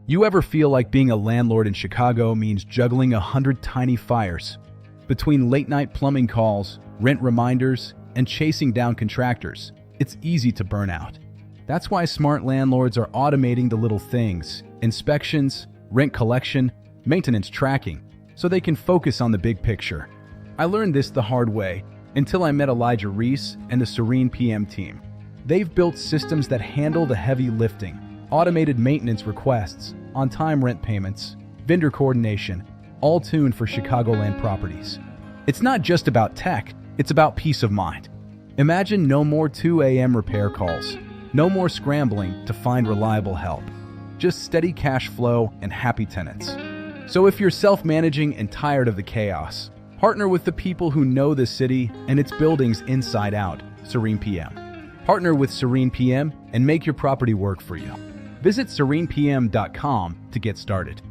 You ever feel like being a landlord in Chicago means juggling 100 tiny fires? Between late-night plumbing calls, rent reminders, and chasing down contractors, it's easy to burn out. That's why smart landlords are automating the little things: inspections, rent collection, maintenance tracking, so they can focus on the big picture. I learned this the hard way until I met Elijah Reese and the Serene PM team. They've built systems that handle the heavy lifting: automated maintenance requests, on-time rent payments, vendor coordination, all tuned for Chicagoland properties. It's not just about tech, it's about peace of mind. Imagine no more 2 a.m. repair calls, no more scrambling to find reliable help, just steady cash flow and happy tenants. So if you're self-managing and tired of the chaos, partner with the people who know the city and its buildings inside out. Serene PM. Partner with Serene PM and make your property work for you. Visit serenepm.com to get started.